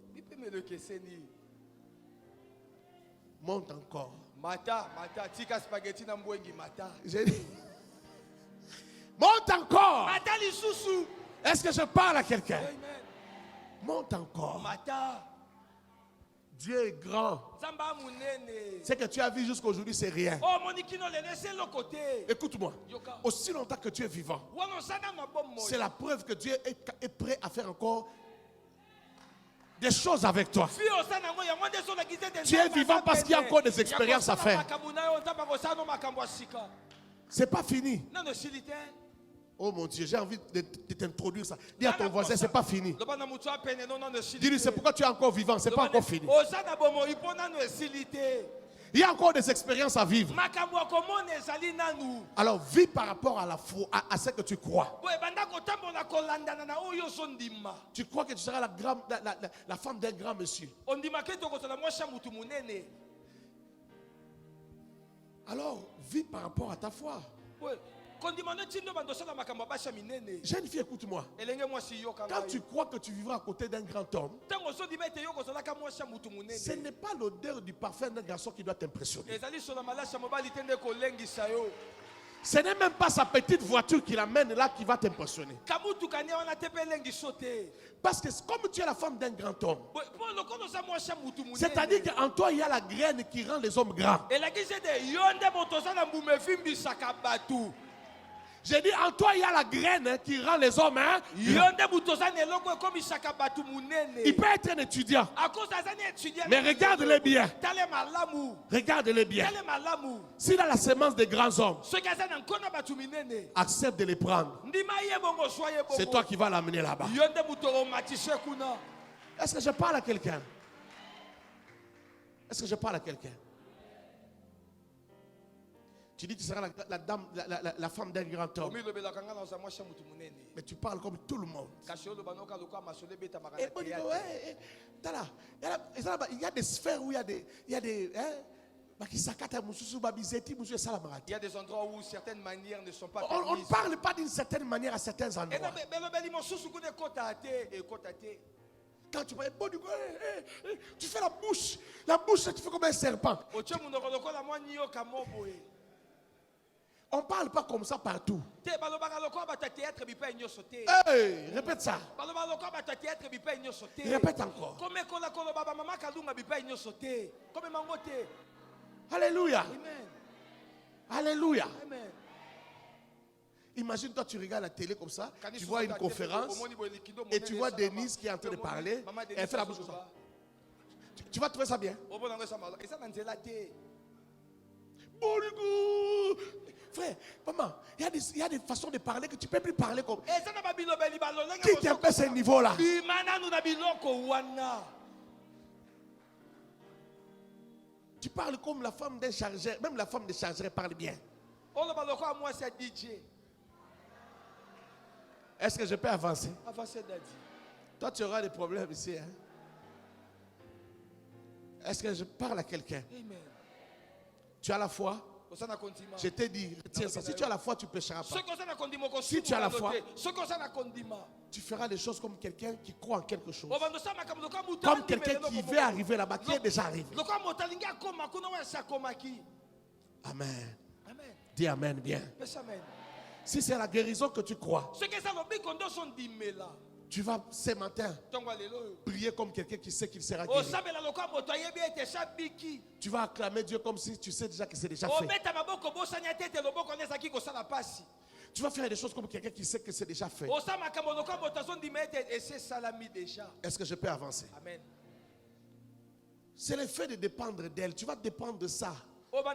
Monte encore. J'ai dit, monte encore. Est-ce que je parle à quelqu'un? Monte encore. Dieu est grand. Ce que tu as vu jusqu'aujourd'hui, c'est rien. Écoute-moi. Aussi longtemps que tu es vivant, c'est la preuve que Dieu est prêt à faire encore des choses avec toi. Tu es vivant parce qu'il y a encore des expériences à faire. C'est pas fini. Oh mon Dieu, j'ai envie de t'introduire ça. Dis à ton voisin, c'est pas fini. Dis-lui, c'est pourquoi tu es encore vivant, c'est pas encore fini. Il y a encore des expériences à vivre. Alors vis par rapport à la foi, à ce que tu crois. Tu crois que tu seras la femme d'un grand monsieur. Alors vis par rapport à ta foi. Jeune fille, écoute-moi. Quand tu crois que tu vivras à côté d'un grand homme, ce n'est pas l'odeur du parfum d'un garçon qui doit t'impressionner. Ce n'est même pas sa petite voiture qui l'amène là qui va t'impressionner. Parce que comme tu es la femme d'un grand homme, c'est-à-dire qu'en toi il y a la graine qui rend les hommes grands. J'ai dit, en toi, il y a la graine qui rend les hommes. Hein? Il peut être un étudiant. Mais regarde-les bien. Regarde-les bien. S'il a la semence des grands hommes, accepte de les prendre. C'est toi qui vas l'amener là-bas. Est-ce que je parle à quelqu'un? Est-ce que je parle à quelqu'un? Tu dis que tu seras la femme d'un grand homme. Mais tu parles comme tout le monde. Il y a des sphères où il y a des endroits où certaines manières ne sont pas permises. On ne parle pas d'une certaine manière à certains endroits. Quand tu parles, tu fais la bouche, tu fais comme un serpent. On ne parle pas comme ça partout. Hey, répète ça. Répète encore. Alléluia. Alléluia. Imagine toi tu regardes la télé comme ça, tu vois une conférence et tu vois Denise qui est en train de parler et elle fait la bouche comme ça. Tu vas trouver ça bien? Frère, maman, il y a des façons de parler que tu ne peux plus parler comme. Qui t'empêche ce niveau-là? Tu parles comme la femme d'un chargeur. Même la femme des chargeurs parle bien. Est-ce que je peux avancer? Toi, tu auras des problèmes ici. Hein? Est-ce que je parle à quelqu'un? Tu as la foi? Je t'ai dit, retiens ça. Si tu as la foi, tu ne pécheras pas. Si tu as la foi, tu feras des choses comme quelqu'un qui croit en quelque chose. Comme quelqu'un qui veut arriver là-bas, qui est déjà arrivé. Amen. Dis Amen bien. Si c'est la guérison que tu crois, Tu vas ce matin prier comme quelqu'un qui sait qu'il sera guéri. Tu vas acclamer Dieu comme si tu sais déjà que c'est déjà fait. Tu vas faire des choses comme quelqu'un qui sait que c'est déjà fait. Est-ce que je peux avancer? Amen. C'est le fait de dépendre d'elle. Tu vas dépendre de ça,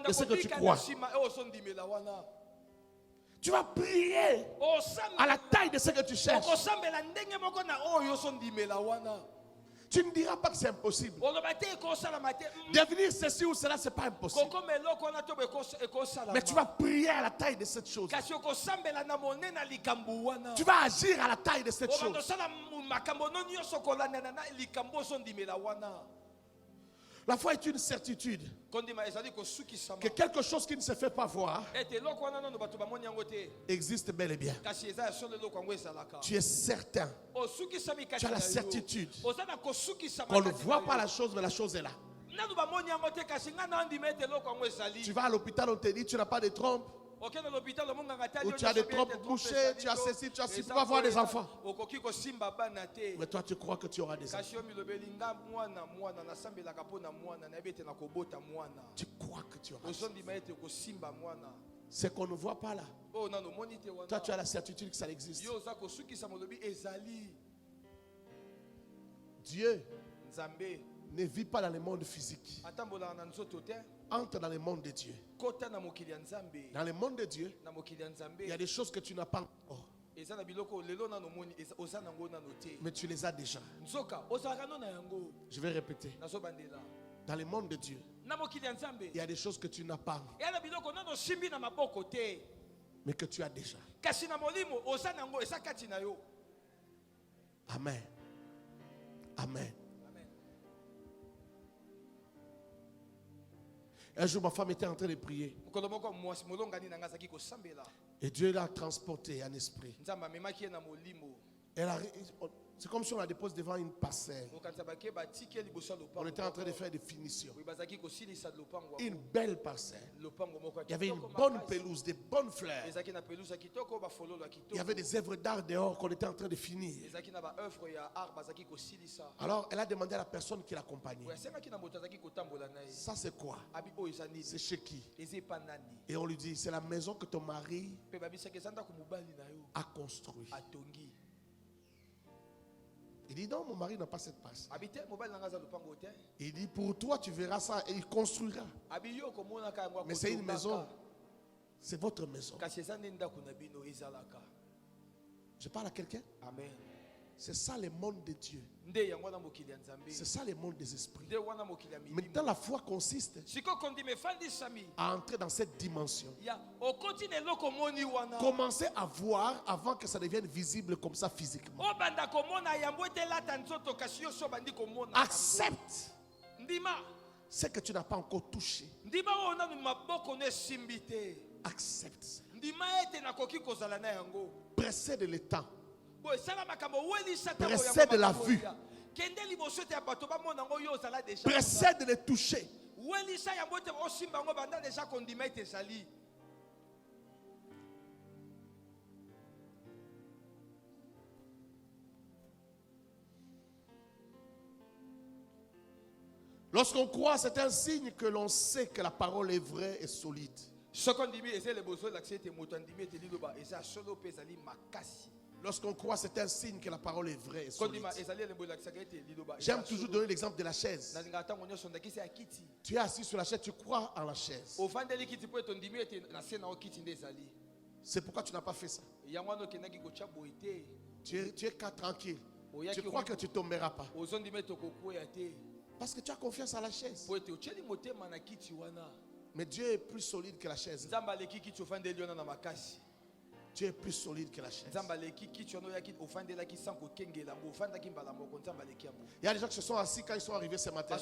de ce que tu crois. Tu vas prier à la taille de ce que tu cherches. Tu ne diras pas que c'est impossible. Devenir ceci ou cela, ce n'est pas impossible. Mais tu vas prier à la taille de cette chose. Tu vas agir à la taille de cette chose. La foi est une certitude que quelque chose qui ne se fait pas voir existe bel et bien. Tu es certain. Tu as la certitude qu'on ne voit pas la chose, mais la chose est là. Tu vas à l'hôpital, on te dit tu n'as pas de trompe. Ou tu as des trompes bouchées, tu as ceci, tu as ceci, tu vas avoir des enfants. Mais toi tu crois que tu auras des enfants. Tu crois que tu auras des enfants. C'est qu'on ne voit pas là. Toi tu as la certitude que ça existe. Dieu ne vit pas dans le monde physique. Entre dans le monde de Dieu. Dans le monde de Dieu, il y a des choses que tu n'as pas encore. Mais tu les as déjà. Je vais répéter. Dans le monde de Dieu, il y a des choses que tu n'as pas, mais que tu as déjà. Amen. Amen. Un jour, ma femme était en train de prier. Et Dieu l'a transporté en esprit. C'est comme si on la dépose devant une parcelle. On était en train de faire des finitions. Une belle parcelle. Il y avait une bonne pelouse, des bonnes fleurs. Il y avait des œuvres d'art dehors qu'on était en train de finir. Alors elle a demandé à la personne qui l'accompagnait. Ça c'est quoi? C'est chez qui? Et on lui dit c'est la maison que ton mari a construite. Il dit non, mon mari n'a pas cette place. Il dit pour toi tu verras ça et il construira. Mais c'est une maison. C'est votre maison. Je parle à quelqu'un? Amen. C'est ça le monde de Dieu. C'est ça le monde des esprits. Maintenant la foi consiste à entrer dans cette dimension. Commencer à voir avant que ça devienne visible comme ça physiquement. Accepte ce que tu n'as pas encore touché. Accepte ça. Précède le temps. Précède la vue. Précède le toucher. Lorsqu'on croit, c'est un signe que l'on sait que la parole est vraie et solide. Lorsqu'on croit, c'est un signe que la parole est vraie et solide. J'aime toujours donner l'exemple de la chaise. Tu es assis sur la chaise, tu crois en la chaise. C'est pourquoi tu n'as pas fait ça. Tu es tranquille. Tu crois que tu ne tomberas pas. Parce que tu as confiance en la chaise. Mais Dieu est plus solide que la chaise. Dieu est plus solide que la chaise. Il y a des gens qui se sont assis quand ils sont arrivés ce matin,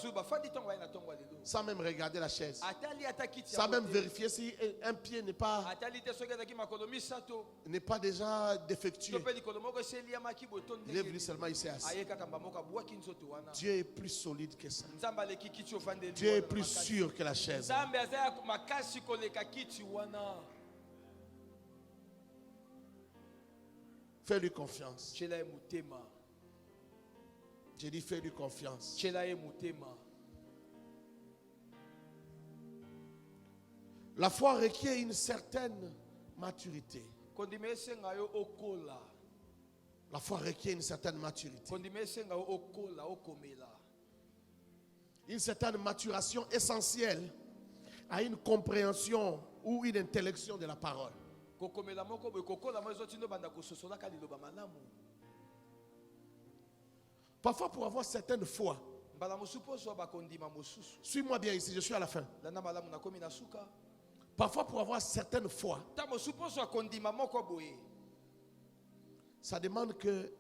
sans même regarder la chaise, sans même vérifier si un pied n'est pas déjà défectueux. Il est venu seulement ici assis. Dieu est plus solide que ça. Dieu est plus sûr que la chaise. Fais-lui confiance. J'ai dit fais-lui confiance. La foi requiert une certaine maturité. La foi requiert une certaine maturité. Une certaine maturation essentielle à une compréhension ou une intellection de la parole. Parfois, pour avoir certaines foi, suis-moi bien ici, je suis à la fin. Parfois, pour avoir certaines foi, ça demande que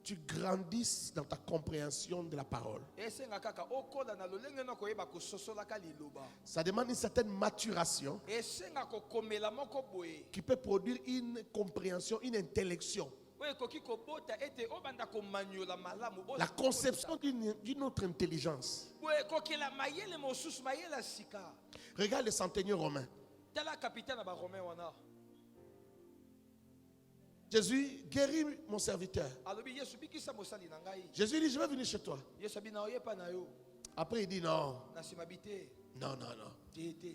tu grandisses dans ta compréhension de la parole. Ça demande une certaine maturation qui peut produire une compréhension, une intellection. La conception d'une autre intelligence. Regarde le centenier romain. Jésus guérit mon serviteur. Jésus dit, je vais venir chez toi. Après il dit non. Non.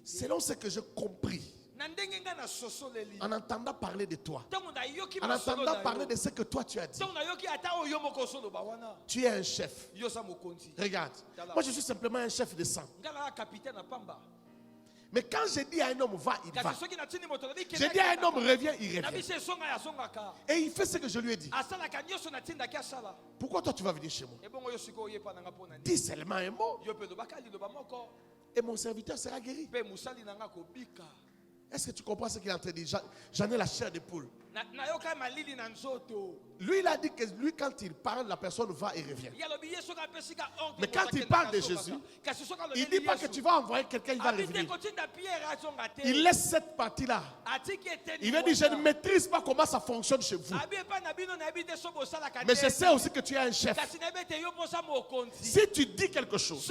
Selon ce que j'ai compris, en entendant parler de toi, en entendant parler de ce que toi tu as dit, tu es un chef. Regarde, moi je suis simplement un chef de sang. Mais quand je dis à un homme va, il va. Je dis à un homme reviens, il revient. Et il fait ce que je lui ai dit. Pourquoi toi tu vas venir chez moi? Dis seulement un mot. Et mon serviteur sera guéri. Est-ce que tu comprends ce qu'il est en train de dire? J'en ai la chair de poule. Lui, il a dit que lui, quand il parle, la personne va et revient. Mais quand il parle de Jésus, il ne dit pas que tu vas envoyer quelqu'un, il va revenir. Il laisse cette partie-là. Il veut dire, je ne maîtrise pas comment ça fonctionne chez vous. Mais je sais aussi que tu es un chef. Si tu dis quelque chose,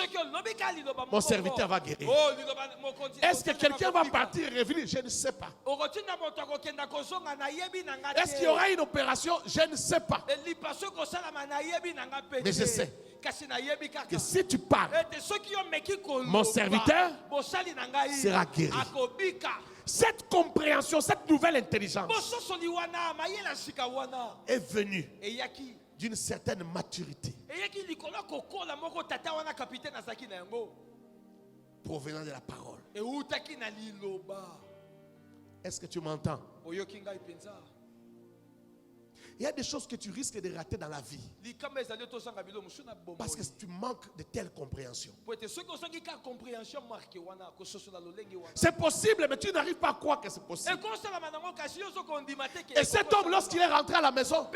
mon serviteur va guérir. Est-ce que quelqu'un va partir et revenir? Je ne sais pas. Est-ce qu'il y aura une opération? Je ne sais pas. Mais je sais que si tu parles, mon serviteur sera guéri. Cette compréhension, cette nouvelle intelligence est venue d'une certaine maturité provenant de la parole. Est-ce que tu m'entends? Il y a des choses que tu risques de rater dans la vie parce que tu manques de telle compréhension. C'est possible, mais tu n'arrives pas à croire que c'est possible. Et cet homme, lorsqu'il est rentré à la maison,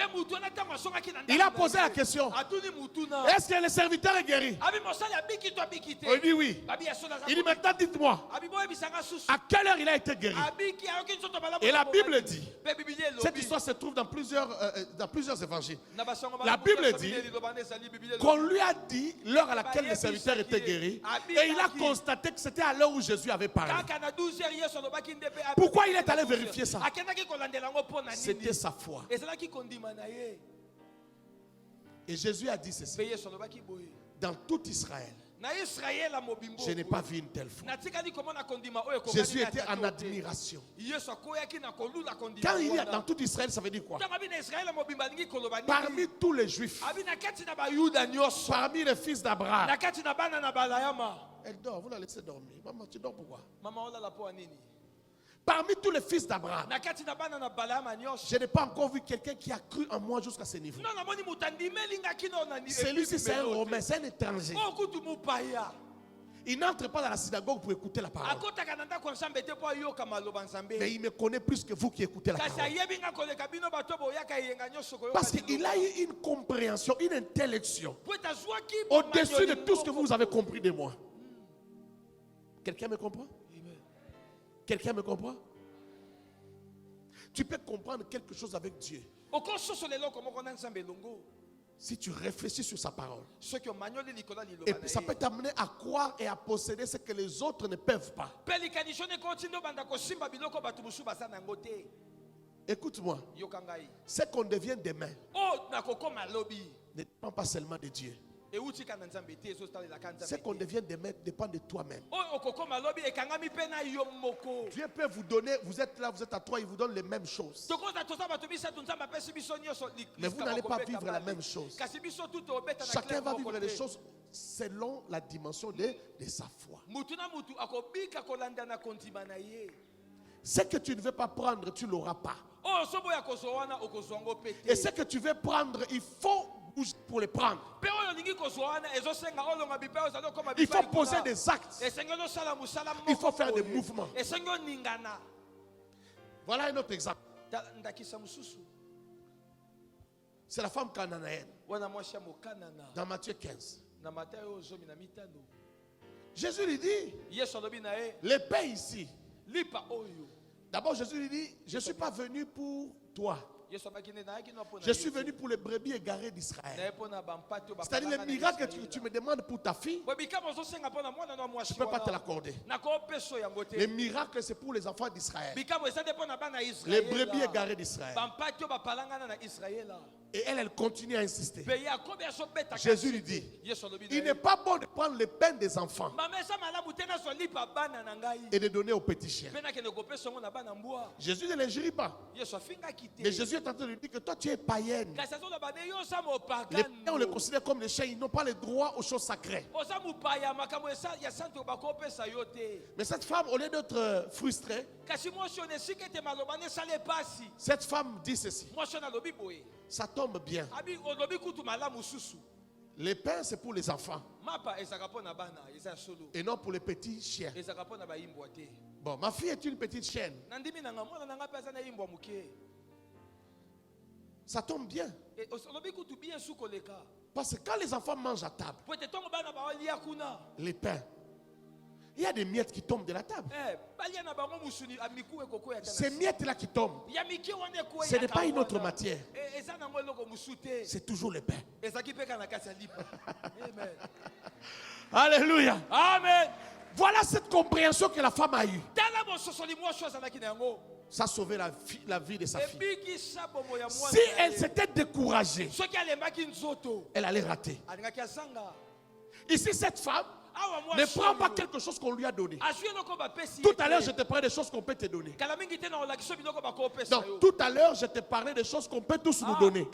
il a posé la question: est-ce que le serviteur est guéri? Il dit oui. Il dit maintenant dites-moi, à quelle heure il a été guéri? Et la Bible dit, cette histoire se trouve dans plusieurs évangiles. La Bible dit qu'on lui a dit l'heure à laquelle le serviteur était guéri, et il a constaté que c'était à l'heure où Jésus avait parlé. Pourquoi il est allé vérifier ça? C'était sa foi. Et Jésus a dit ceci: dans tout Israël, je n'ai pas vu une telle foi. Jésus était en admiration. Quand il y a dans tout Israël, ça veut dire quoi? Parmi tous les Juifs, parmi les fils d'Abraham. Elle dort, vous la laissez dormir. Maman, tu dors pourquoi? Parmi tous les fils d'Abraham, je n'ai pas encore vu quelqu'un qui a cru en moi jusqu'à ce niveau. Celui-ci, c'est un Romain, c'est un étranger. Il n'entre pas dans la synagogue pour écouter la parole. Mais il me connaît plus que vous qui écoutez la parole. Parce qu'il a eu une compréhension, une intellection au-dessus de tout ce que vous avez compris de moi. Quelqu'un me comprend? Quelqu'un me comprend? Tu peux comprendre quelque chose avec Dieu si tu réfléchis sur sa parole. Et puis ça peut t'amener à croire et à posséder ce que les autres ne peuvent pas. Écoute-moi. Ce qu'on devient demain, ne dépend pas seulement de Dieu. C'est qu'on devienne dépend de toi-même. Dieu peut vous donner, vous êtes là, vous êtes à trois, il vous donne les mêmes choses. Mais vous n'allez pas vivre la même chose. Chacun va vivre les choses selon la dimension de sa foi. Ce que tu ne veux pas prendre, tu ne l'auras pas. Et ce que tu veux prendre, il faut bouger pour le prendre. Il faut poser des actes. Il faut faire des mouvements. Voilà un autre exemple. C'est la femme cananéenne. Dans Matthieu 15. Jésus lui dit, les paix ici. D'abord Jésus lui dit, je ne suis pas venu pour toi. Je suis venu pour les brebis égarées d'Israël. C'est-à-dire les miracles que tu me demandes pour ta fille, je ne peux pas te l'accorder. Les miracles, c'est pour les enfants d'Israël. Les brebis égarées d'Israël. Et elle continue à insister. Jésus lui dit, il n'est pas bon de prendre les peines des enfants et de donner aux petits chiens. Jésus ne l'injurie pas. Mais Jésus est en train de lui dire que toi tu es païenne. Les païens, on les considère comme les chiens, ils n'ont pas le droit aux choses sacrées. Mais cette femme, au lieu d'être frustrée, cette femme dit ceci. Ça tombe bien. Les pains, c'est pour les enfants et non pour les petits chiens. Bon, ma fille est une petite chienne. Ça tombe bien. Parce que quand les enfants mangent à table, les pains, il y a des miettes qui tombent de la table. Ces miettes-là qui tombent, ce n'est pas une autre matière. C'est toujours le pain. Alléluia. Amen. Voilà cette compréhension que la femme a eue. Ça a sauvé la vie de sa fille. Si elle s'était découragée, elle allait rater. Ici, cette femme ne prend pas quelque chose qu'on lui a donné. Tout à l'heure, je te parlais des choses qu'on peut te donner. Donc, tout à l'heure, je te parlais des choses qu'on peut tous nous donner.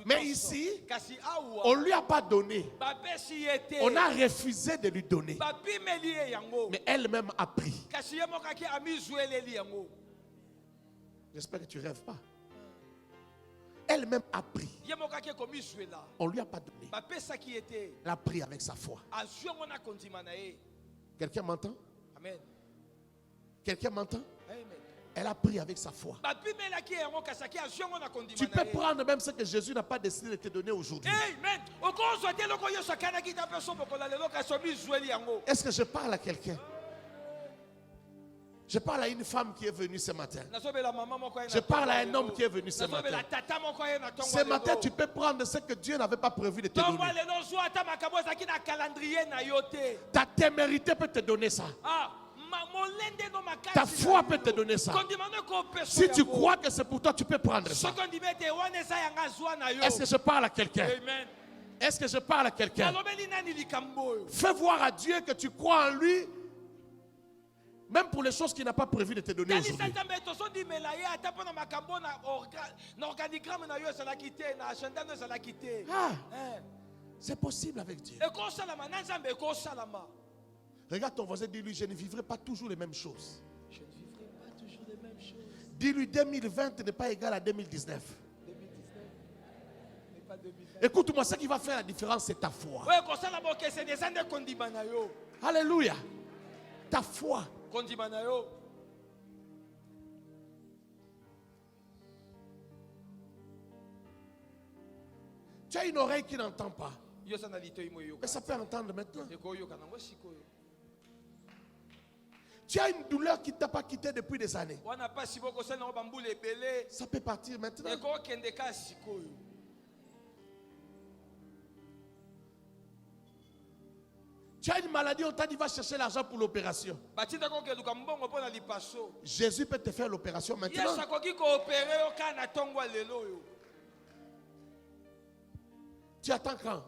Mais ici, on ne lui a pas donné. On a refusé de lui donner. Mais elle-même a pris. J'espère que tu ne rêves pas. Elle-même a pris. On ne lui a pas donné. Elle a pris avec sa foi. Quelqu'un m'entend? Amen. Quelqu'un m'entend? Amen. Elle a pris avec sa foi. Tu peux prendre même ce que Jésus n'a pas décidé de te donner aujourd'hui. Est-ce que je parle à quelqu'un? Je parle à une femme qui est venue ce matin. Je parle à un homme qui est venu ce matin. Ce matin, tu peux prendre ce que Dieu n'avait pas prévu de te donner. Ta témérité peut te donner ça. Ta foi peut te donner ça. Si tu crois que c'est pour toi, tu peux prendre ça. Est-ce que je parle à quelqu'un? Est-ce que je parle à quelqu'un? Fais voir à Dieu que tu crois en lui. Même pour les choses qu'il n'a pas prévu de te donner aujourd'hui. Ah, c'est possible avec Dieu. Regarde ton voisin, dis-lui, je ne vivrai pas toujours les mêmes choses. Dis-lui, 2020 n'est pas égal à 2019. Écoute-moi, ce qui va faire la différence, c'est ta foi. Alléluia. Ta foi. Tu as une oreille qui n'entend pas. Mais ça peut entendre maintenant. Tu as une douleur qui ne t'a pas quitté depuis des années. Ça peut partir maintenant. Tu as une maladie, on t'a dit va chercher l'argent pour l'opération. Jésus peut te faire l'opération maintenant. Tu attends quand?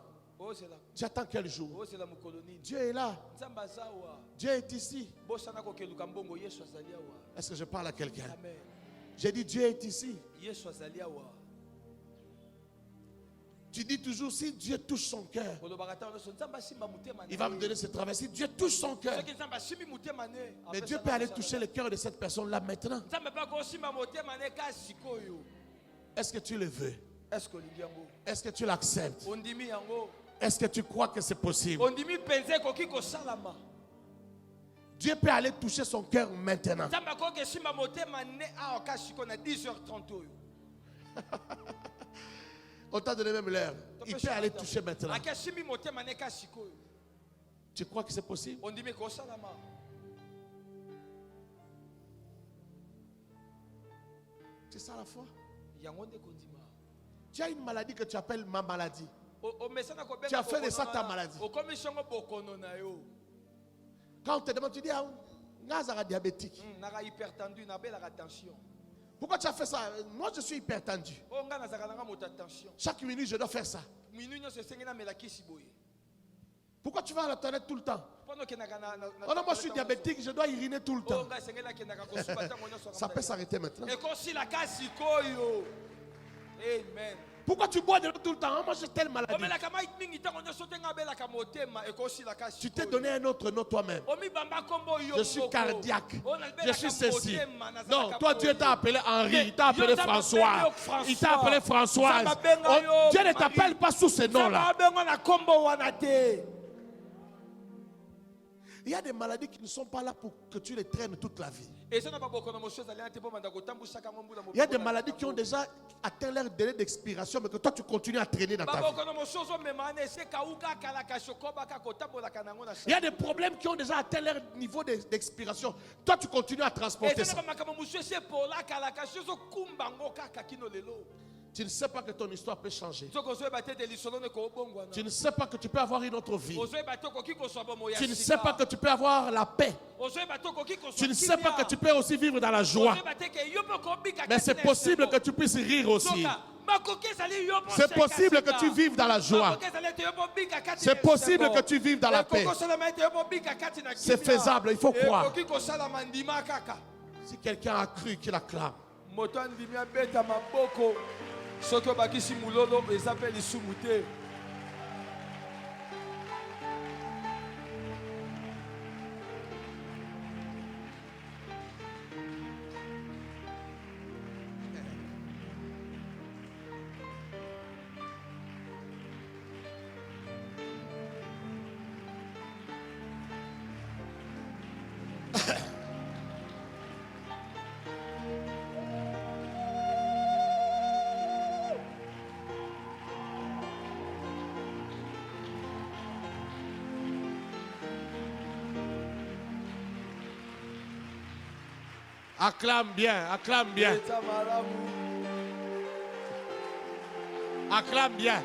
Tu attends quel jour? Dieu est là. Dieu est ici. Est-ce que je parle à quelqu'un? J'ai dit Dieu est ici. Tu dis toujours, si Dieu touche son cœur, il va me donner ce travail. Si Dieu touche son cœur, mais Dieu peut aller toucher le cœur de cette personne là maintenant. Est-ce que tu le veux? Est-ce que tu l'acceptes? Est-ce que tu crois que c'est possible? Dieu peut aller toucher son cœur maintenant. On t'a donné même l'heure. Il peut aller toucher maintenant. Tu crois que c'est possible? C'est ça la foi. Tu as une maladie que tu appelles ma maladie. Tu as fait de ça ta maladie. Quand on te demande, tu dis, ah, je diabétique. Pourquoi tu as fait ça? Moi, je suis hypertendu. Chaque minute, je dois faire ça. Pourquoi tu vas à la toilette tout le temps? Oh non, moi, je suis diabétique, je dois uriner tout le temps. Ça peut s'arrêter maintenant. Amen. Pourquoi tu bois de l'eau tout le temps? Moi j'ai telle maladie. Tu t'es donné un autre nom toi-même. Je suis cardiaque. Je suis ceci. Non, toi Dieu t'a appelé Henri. Il t'a appelé François. Il t'a appelé Françoise. Oh, Dieu ne t'appelle pas sous ce nom-là. Il y a des maladies qui ne sont pas là pour que tu les traînes toute la vie. Il y a des maladies qui ont déjà atteint leur délai d'expiration, mais que toi tu continues à traîner dans ta vie. Il y a des problèmes qui ont déjà atteint leur niveau d'expiration. Toi tu continues à transporter ça. Tu ne sais pas que ton histoire peut changer. Tu ne sais pas que tu peux avoir une autre vie. Tu ne sais pas que tu peux avoir la paix. Tu ne sais pas que tu peux aussi vivre dans la joie. Mais c'est possible que tu puisses rire aussi. C'est possible que tu vives dans la joie. C'est possible que tu vives dans la paix. C'est faisable, il faut croire. Si quelqu'un a cru, qu'il acclame. Soki bakisi mulolo ezape lisumu te. Acclame bien, acclame bien. Acclame bien.